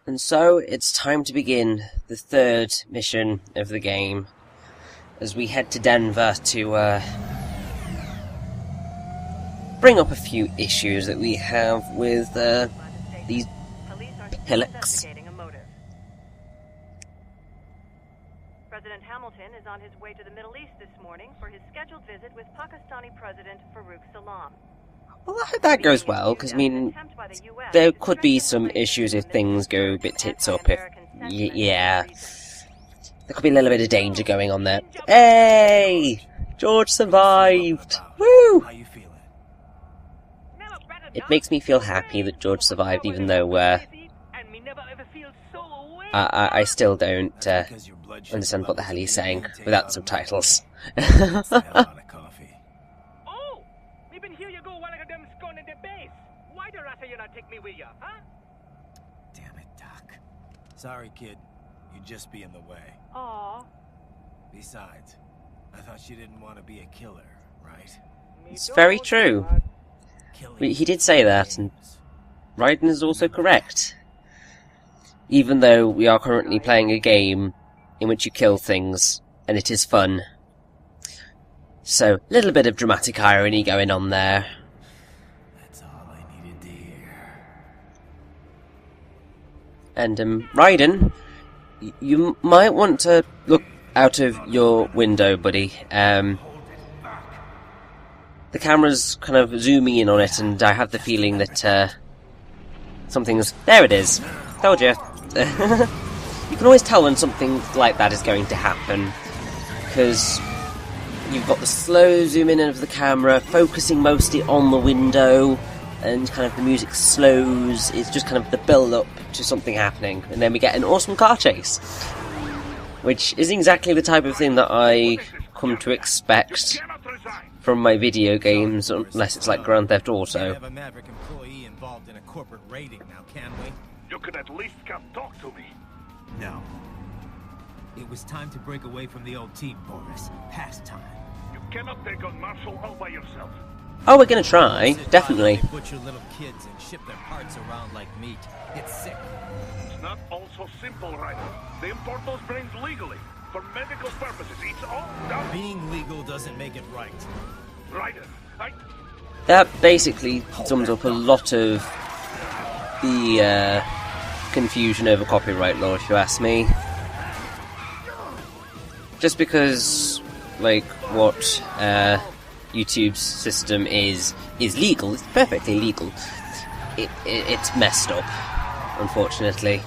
And so, it's time to begin the third mission of the game, as we head to Denver to bring up a few issues that we have with these pillocks. President Hamilton is on his way to the Middle East this morning for his scheduled visit with Pakistani President Farouk Salam. Well, I hope that goes well, because, I mean, there could be some issues if things go a bit tits up, if... yeah. There could be a little bit of danger going on there. Hey! George survived! Woo! It makes me feel happy that George survived, even though, I still don't, understand what the hell he's saying without subtitles. Damn it, Doc. Sorry, kid. You'd just be in the way. Aww. Besides, I thought you didn't want to be a killer, right? It's very true. He did say that, and Raiden is also correct. Even though we are currently playing a game in which you kill things, and it is fun. So, a little bit of dramatic irony going on there. That's all I needed to hear. And, Raiden, you might want to look out of your window, buddy. The camera's kind of zooming in on it, and I have the feeling that, something's... There it is! Told you. You can always tell when something like that is going to happen, because you've got the slow zoom in of the camera, focusing mostly on the window, and kind of the music slows. It's just kind of the build-up to something happening, and then we get an awesome car chase, which isn't exactly the type of thing that I come to expect from my video games, unless it's like Grand Theft Auto. We have a Maverick employee involved in a corporate raiding now, can we? You could at least come talk to me. No. It was time to break away from the old team, Boris. Past time. You cannot take on Marshall all by yourself. Oh, we're gonna try, definitely. They butcher little kids and ship their parts around like meat. It's sick. It's not all so simple, Raiden. They import those brains legally. For medical purposes. It's all done. Being legal doesn't make it right. Raiden, That basically sums up a lot of the confusion over copyright law, if you ask me. Just because, like, what YouTube's system is legal, it's perfectly legal. It's messed up, unfortunately.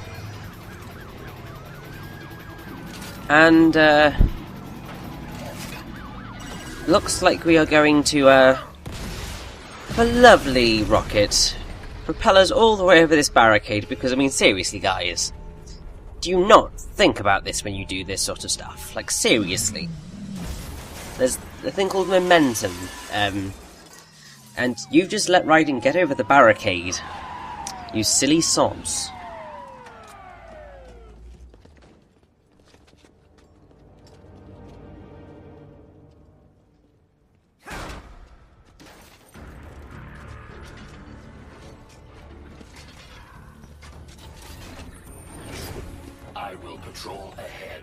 And looks like we are going to have a lovely rocket propel us all the way over this barricade, because, I mean, seriously, guys, do you not think about this when you do this sort of stuff? Like, seriously. There's a thing called momentum, and you've just let Raiden get over the barricade. You silly sods. I will patrol ahead.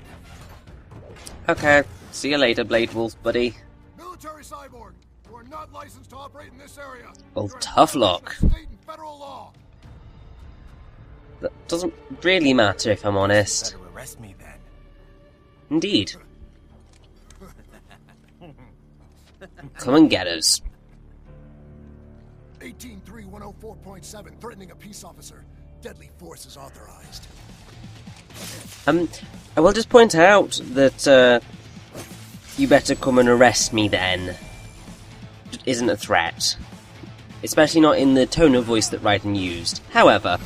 Okay, see you later, Blade Wolf, buddy. Military cyborg, you are not licensed to operate in this area. Well, tough luck. State and federal law. That doesn't really matter, if I'm honest. Better arrest me then. Indeed. Come and get us. 18.3.104.7, threatening a peace officer. Deadly force is authorized. I will just point out that, you better come and arrest me then. It isn't a threat. Especially not in the tone of voice that Raiden used. However,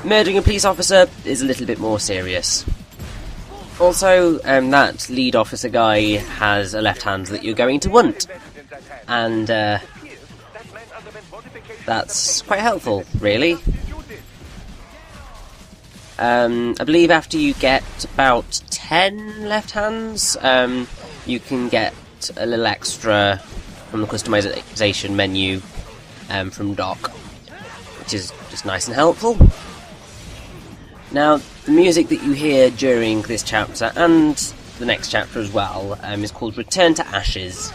murdering a police officer is a little bit more serious. Also, that lead officer guy has a left hand that you're going to want. And, that's quite helpful, really. I believe after you get about 10 left hands, you can get a little extra from the customization menu from Doc. which is just nice and helpful. Now, the music that you hear during this chapter, and the next chapter as well, is called Return to Ashes.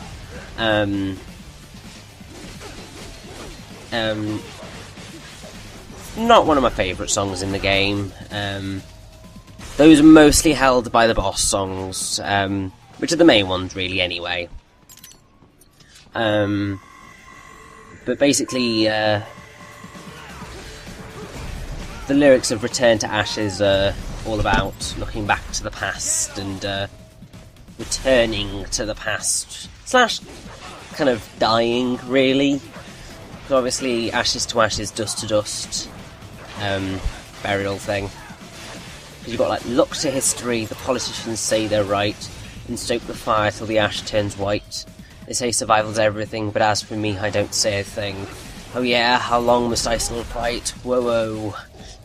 Not one of my favourite songs in the game. Those are mostly held by the boss songs, which are the main ones really anyway. But basically, the lyrics of Return to Ashes are all about looking back to the past and returning to the past, slash kind of dying, really. So obviously, ashes to ashes, dust to dust, burial thing. Because you've got like, look to history, the politicians say they're right, and stoke the fire till the ash turns white. They say survival's everything, but as for me, I don't say a thing. Oh yeah, how long must I still fight? Whoa, whoa.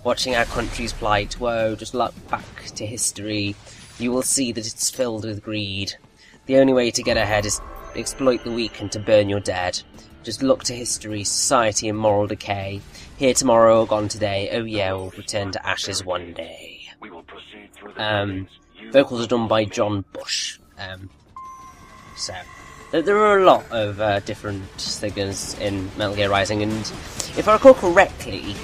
Watching our country's plight, whoa, just look back to history. You will see that it's filled with greed. The only way to get ahead is to exploit the weak and to burn your dead. Just look to history, society and moral decay. Here tomorrow or gone today, oh yeah, we'll return to ashes one day. Vocals are done by John Bush. So, there are a lot of different singers in Metal Gear Rising, and if I recall correctly,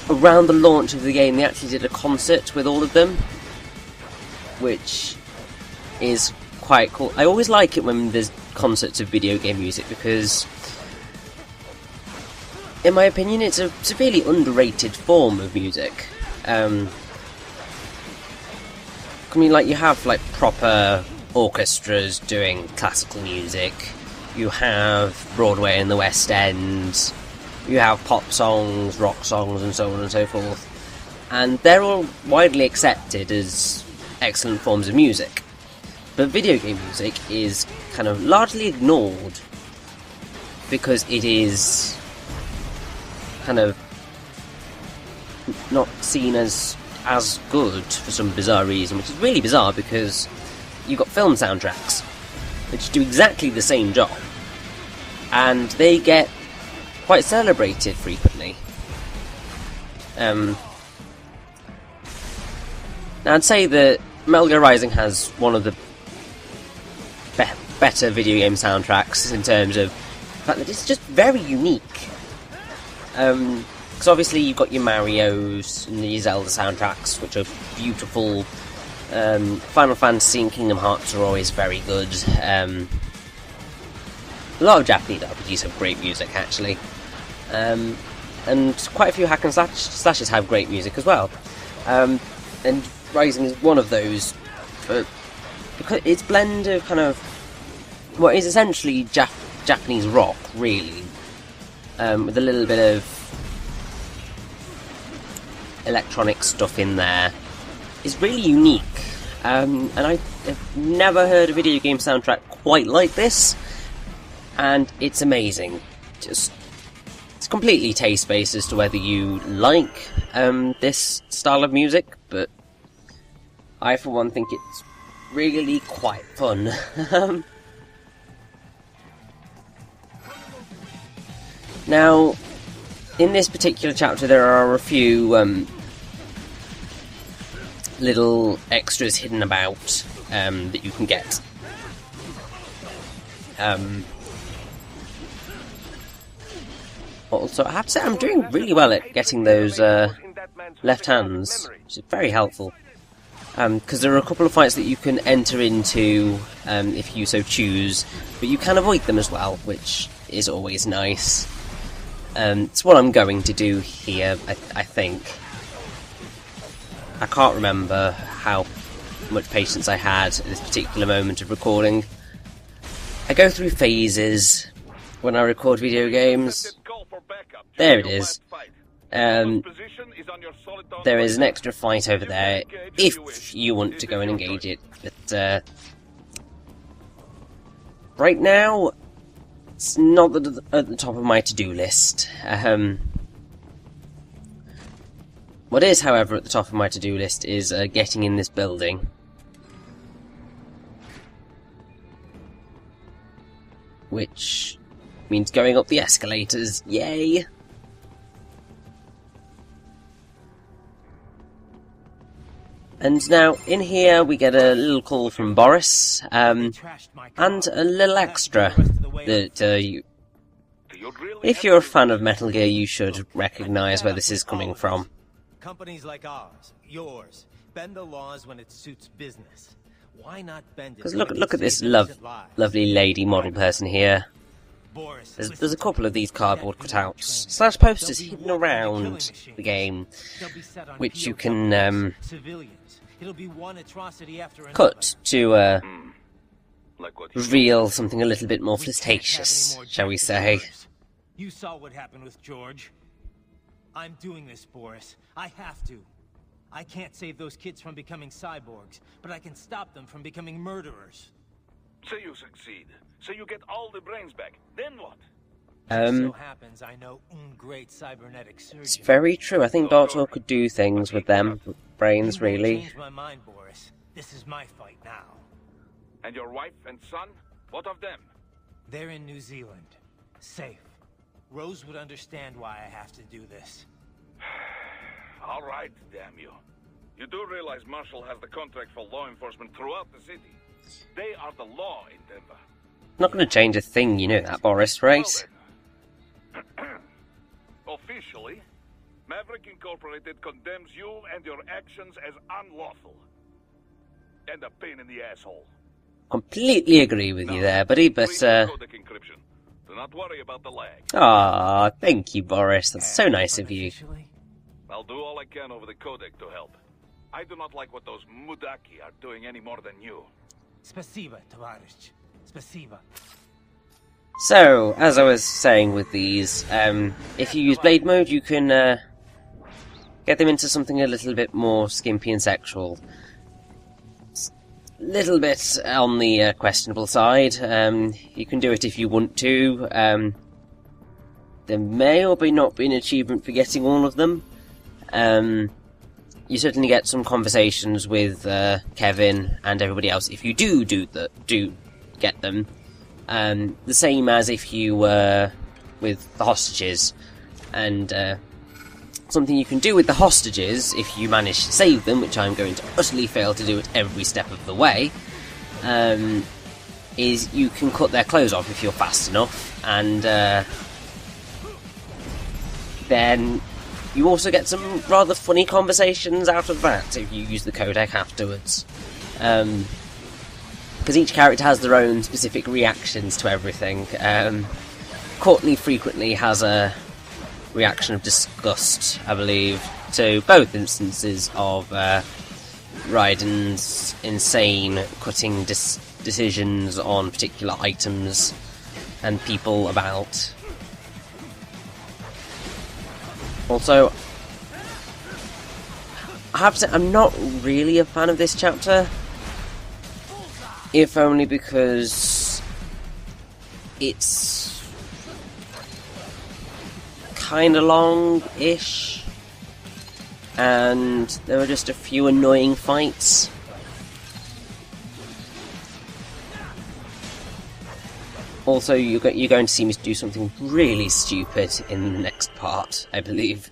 around the launch of the game, they actually did a concert with all of them, which is quite cool. I always like it when there's concerts of video game music, because, in my opinion, it's a severely underrated form of music. I mean, like, you have, like, proper orchestras doing classical music, you have Broadway in the West End, you have pop songs, rock songs, and so on and so forth, and they're all widely accepted as excellent forms of music. But video game music is kind of largely ignored because it is kind of not seen as good for some bizarre reason, which is really bizarre because you've got film soundtracks which do exactly the same job, and they get quite celebrated frequently. Now I'd say that Metal Gear Rising has one of the better video game soundtracks in terms of the fact that it's just very unique. Because obviously you've got your Mario's and your Zelda soundtracks, which are beautiful. Final Fantasy and Kingdom Hearts are always very good. A lot of Japanese RPGs have great music, actually. And quite a few hack and slashes have great music as well. And Rising is one of those. Because it's blend of kind of what is essentially Japanese rock, really, with a little bit of electronic stuff in there, is really unique. And I've never heard a video game soundtrack quite like this, and it's amazing. It's completely taste-based as to whether you like this style of music, but I, for one, think it's really quite fun. Now, in this particular chapter, there are a few little extras hidden about that you can get. Also, I have to say, I'm doing really well at getting those left hands, which is very helpful. Because there are a couple of fights that you can enter into if you so choose, but you can avoid them as well, which is always nice. It's what I'm going to do here, I think. I can't remember how much patience I had at this particular moment of recording. I go through phases when I record video games. There it is. There is an extra fight over there if you want to go and engage it, but right now it's not at the top of my to-do list. What is, however, at the top of my to-do list is getting in this building. Which means going up the escalators. Yay! And now, in here, we get a little call from Boris, and a little extra that if you're a fan of Metal Gear, you should recognise where this is coming from. Companies like ours, yours, bend the laws when it suits business. Why not bend it? Because look at this lovely lady model person here. There's a couple of these cardboard cutouts / posters hidden around the game, which you can cut to reveal something a little bit more flirtatious, shall we say. You saw what happened with George. I'm doing this, Boris. I have to. I can't save those kids from becoming cyborgs, but I can stop them from becoming murderers. Say you succeed. So you get all the brains back. Then what? So happens I know great cybernetic surgeon. It's very true. I think Doctor could do things with them brains, really. Change my mind, Boris. This is my fight now. And your wife and son? What of them? They're in New Zealand. Safe. Rose would understand why I have to do this. All right, damn you. You do realize Marshall has the contract for law enforcement throughout the city. They are the law in Denver. Not going to change a thing, you know that, Boris, right? Well, officially, Maverick Incorporated condemns you and your actions as unlawful. And a pain in the asshole. Completely agree with you there, buddy, but, Codec encryption. Do not worry about the lag. Aw, thank you, Boris. That's so nice of you. I'll do all I can over the codec to help. I do not like what those Mudaki are doing any more than you. Spasiba, Tovarich. Spasiba. So, as I was saying with these, if you use Blade Mode, you can get them into something a little bit more skimpy and sexual. It's a little bit on the questionable side. You can do it if you want to. There may or may not be an achievement for getting all of them. You certainly get some conversations with Kevin and everybody else if you do get them. The same as if you were with the hostages. And something you can do with the hostages, if you manage to save them, which I'm going to utterly fail to do at every step of the way, is you can cut their clothes off if you're fast enough, and then you also get some rather funny conversations out of that if you use the codec afterwards. Because each character has their own specific reactions to everything. Courtney frequently has a reaction of disgust, I believe, to both instances of Raiden's insane cutting decisions on particular items and people about. Also, I have to say, I'm not really a fan of this chapter, if only because it's kinda long-ish, and there are just a few annoying fights. Also, you're going to see me do something really stupid in the next part, I believe.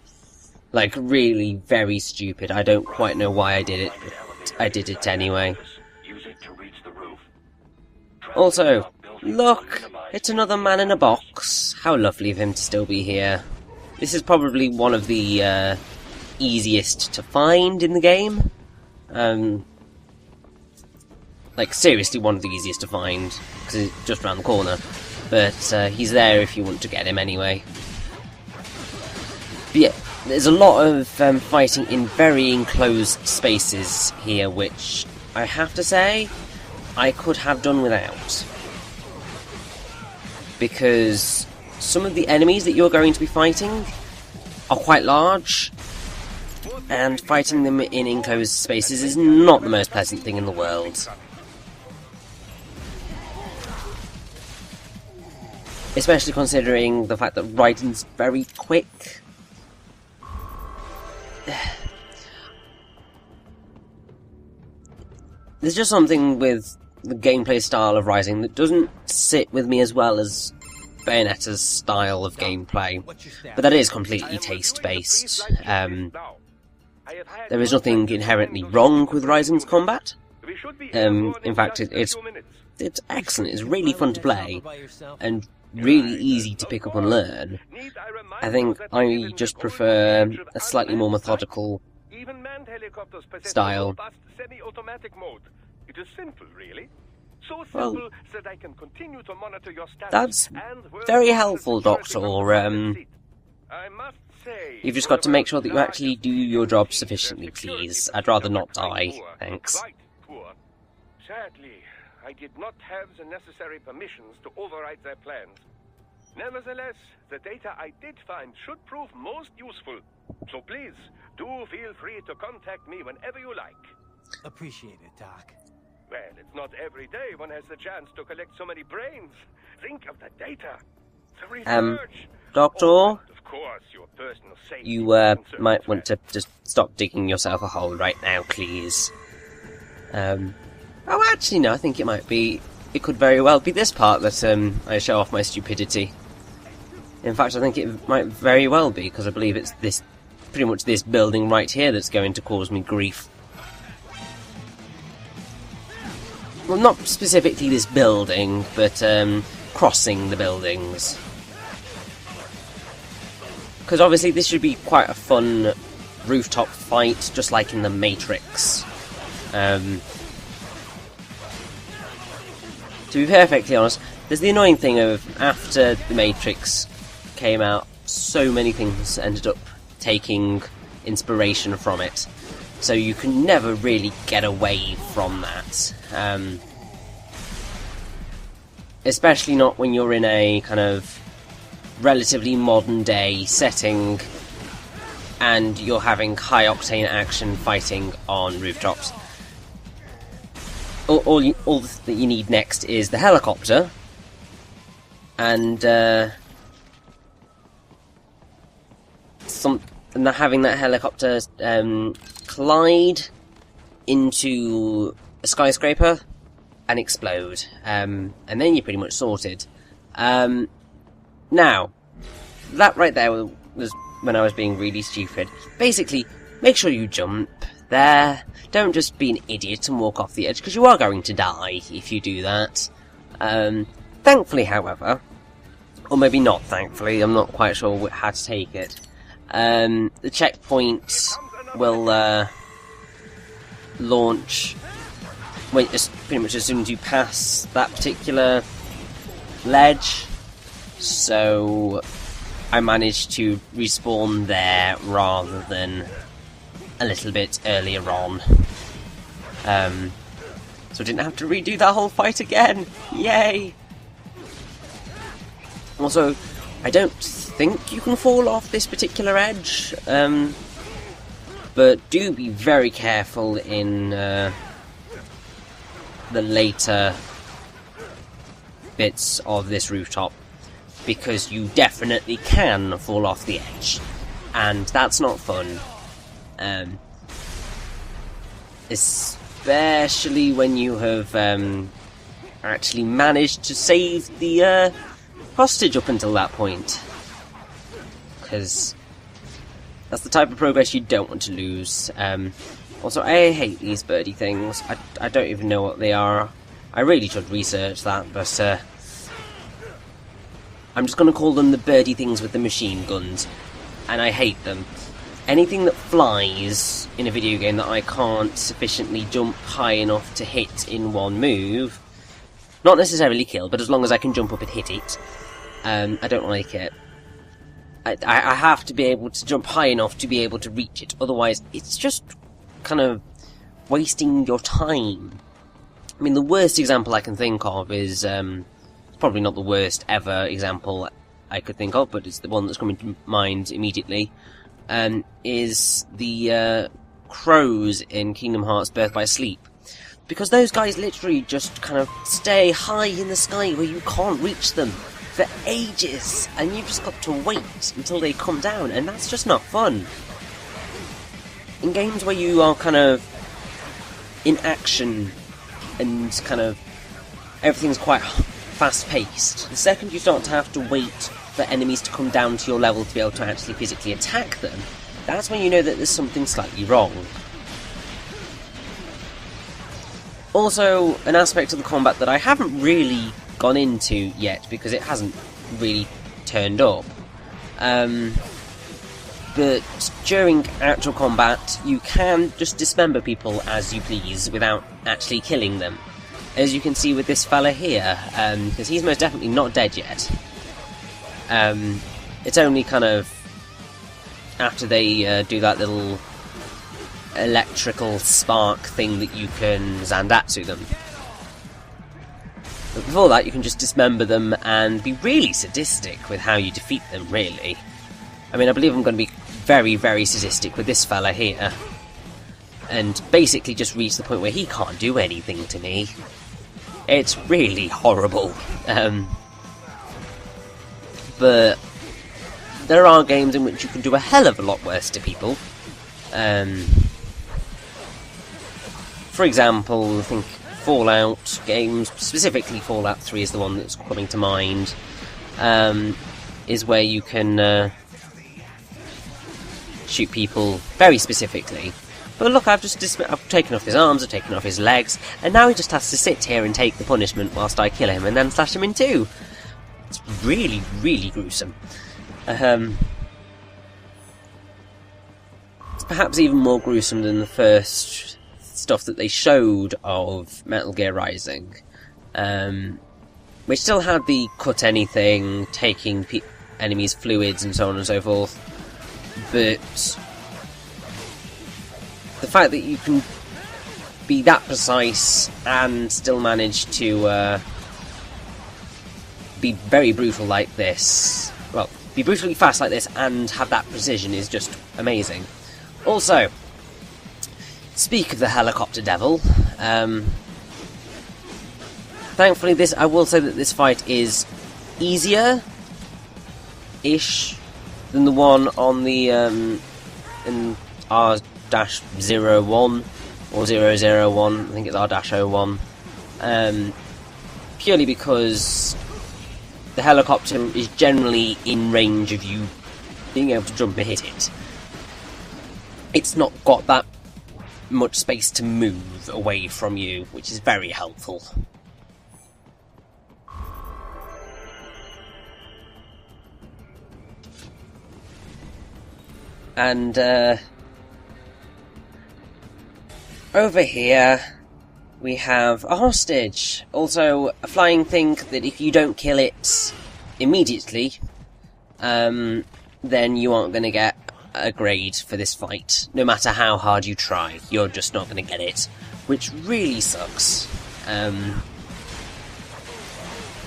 Like, really very stupid. I don't quite know why I did it, but I did it anyway. Also, look! It's another man in a box. How lovely of him to still be here. This is probably one of the easiest to find in the game. Like, seriously one of the easiest to find, because it's just around the corner. But he's there if you want to get him anyway. But yeah, there's a lot of fighting in very enclosed spaces here, which I have to say, I could have done without. Because some of the enemies that you're going to be fighting are quite large, and fighting them in enclosed spaces is not the most pleasant thing in the world. Especially considering the fact that Raiden's very quick. There's just something with the gameplay style of Rising that doesn't sit with me as well as Bayonetta's style of gameplay. But that is completely taste-based. there is nothing inherently wrong with Raiden's combat. In fact, it's excellent. It's really fun to play, and really easy to pick up and learn. I think I just prefer a slightly more methodical style. It is simple, really. So simple Well, that I can continue to monitor your status. That's and work very with helpful, the Doctor. I must say, You've just got to make sure that you actually do your job sufficiently, please. I'd rather not die, thanks. Quite poor. Sadly, I did not have the necessary permissions to override their plans. Nevertheless, the data I did find should prove most useful. So please, do feel free to contact me whenever you like. Appreciate it, Doc. Well, it's not every day one has the chance to collect so many brains. Think of the data. The research. Doctor? Oh, and of course, your personal safety You, is concerned might as want well. to just stop digging yourself a hole right now, please. Oh, actually, no, I think it might be... It could very well be this part that, I show off my stupidity. In fact, I think it might very well be, because I believe it's this... pretty much this building right here that's going to cause me grief. Well, not specifically this building, but, crossing the buildings. Because obviously this should be quite a fun rooftop fight, just like in the Matrix. To be perfectly honest, there's the annoying thing of, after the Matrix came out, so many things ended up taking inspiration from it. So you can never really get away from that. Especially not when you're in a kind of relatively modern day setting and you're having high octane action fighting on rooftops. All that you need next is the helicopter, and having that helicopter collide into a skyscraper and explode, and then you're pretty much sorted. Now, that right there was when I was being really stupid. Basically, make sure you jump there. Don't just be an idiot and walk off the edge, because you are going to die if you do that. Thankfully, however, or maybe not thankfully, I'm not quite sure how to take it, the checkpoint will launch pretty much as soon as you pass that particular ledge. So I managed to respawn there rather than a little bit earlier on. So I didn't have to redo that whole fight again. Yay! Also, I don't think you can fall off this particular edge, but do be very careful in the later bits of this rooftop, because you definitely can fall off the edge, and that's not fun. Especially when you have actually managed to save the hostage up until that point, because that's the type of progress you don't want to lose. Also, I hate these birdie things. I don't even know what they are. I really should research that, but I'm just going to call them the birdie things with the machine guns, and I hate them. Anything that flies in a video game that I can't sufficiently jump high enough to hit in one move, not necessarily kill, but as long as I can jump up and hit it, I don't like it. I have to be able to jump high enough to be able to reach it, otherwise it's just kind of wasting your time. I mean, the worst example I can think of is, probably not the worst ever example I could think of, but it's the one that's coming to mind immediately, is the crows in Kingdom Hearts Birth by Sleep. Because those guys literally just kind of stay high in the sky where you can't reach them for ages, and you've just got to wait until they come down, and that's just not fun. In games where you are kind of in action and kind of everything's quite fast-paced, the second you start to have to wait for enemies to come down to your level to be able to actually physically attack them, that's when you know that there's something slightly wrong. Also, an aspect of the combat that I haven't really gone into yet, because it hasn't really turned up. But during actual combat, you can just dismember people as you please without actually killing them. As you can see with this fella here, because he's most definitely not dead yet. It's only kind of after they do that little electrical spark thing that you can Zandatsu them. But before that, you can just dismember them and be really sadistic with how you defeat them, really. I mean, I believe I'm going to be very, very sadistic with this fella here. And basically just reach the point where he can't do anything to me. It's really horrible. But there are games in which you can do a hell of a lot worse to people. For example, I think Fallout games, specifically Fallout 3 is the one that's coming to mind, is where you can shoot people very specifically. But look, I've taken off his arms, I've taken off his legs, and now he just has to sit here and take the punishment whilst I kill him and then slash him in two. It's really, really gruesome. It's perhaps even more gruesome than the first stuff that they showed of Metal Gear Rising, which still had the cut anything, taking enemies' fluids and so on and so forth. But the fact that you can be that precise and still manage to be very brutal like this, well, be brutally fast like this and have that precision is just amazing. Also, speak of the helicopter devil, thankfully I will say that this fight is easier-ish than the one on the in R-01 or 001, I think it's R-01, purely because the helicopter is generally in range of you being able to jump and hit it. It's not got that much space to move away from you, which is very helpful. And over here we have a hostage. Also a flying thing that if you don't kill it immediately, then you aren't going to get a grade for this fight. No matter how hard you try, you're just not going to get it, which really sucks.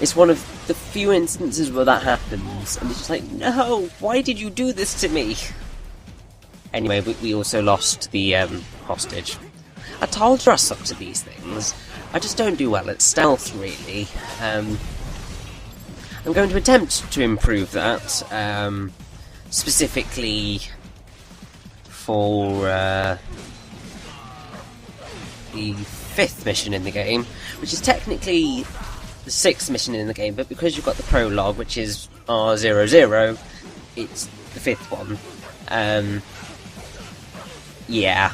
It's one of the few instances where that happens, and it's just like, no, why did you do this to me? Anyway, we also lost the hostage. I told you I sucked at these things. I just don't do well at stealth, really. I'm going to attempt to improve that, specifically for the 5th mission in the game, which is technically the 6th mission in the game, but because you've got the prologue, which is R00, it's the 5th one. Yeah.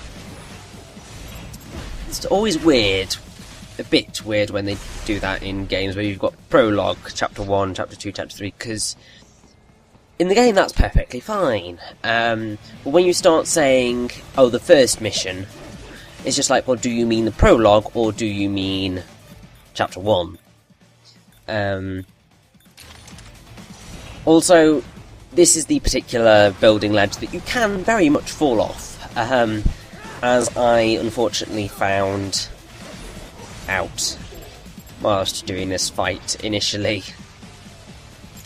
It's always weird, a bit weird when they do that in games where you've got prologue, chapter 1, chapter 2, chapter 3, because in the game that's perfectly fine. But when you start saying, oh, the first mission, it's just like, well, do you mean the prologue, or do you mean chapter 1? Also, this is the particular building ledge that you can very much fall off. As I unfortunately found out whilst doing this fight initially.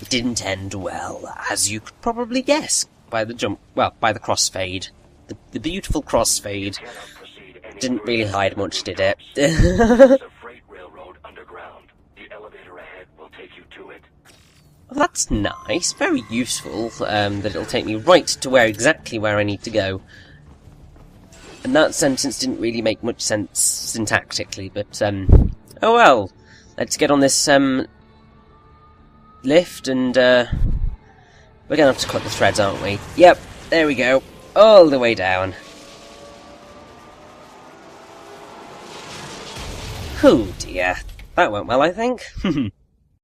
It didn't end well, as you could probably guess by the by the crossfade. The beautiful crossfade didn't really hide much, did it? Well, that's nice, very useful, that it'll take me right to exactly where I need to go. And that sentence didn't really make much sense syntactically, but, oh well. Let's get on this, lift, and, we're gonna have to cut the threads, aren't we? Yep, there we go. all the way down. Oh dear. That went well, I think.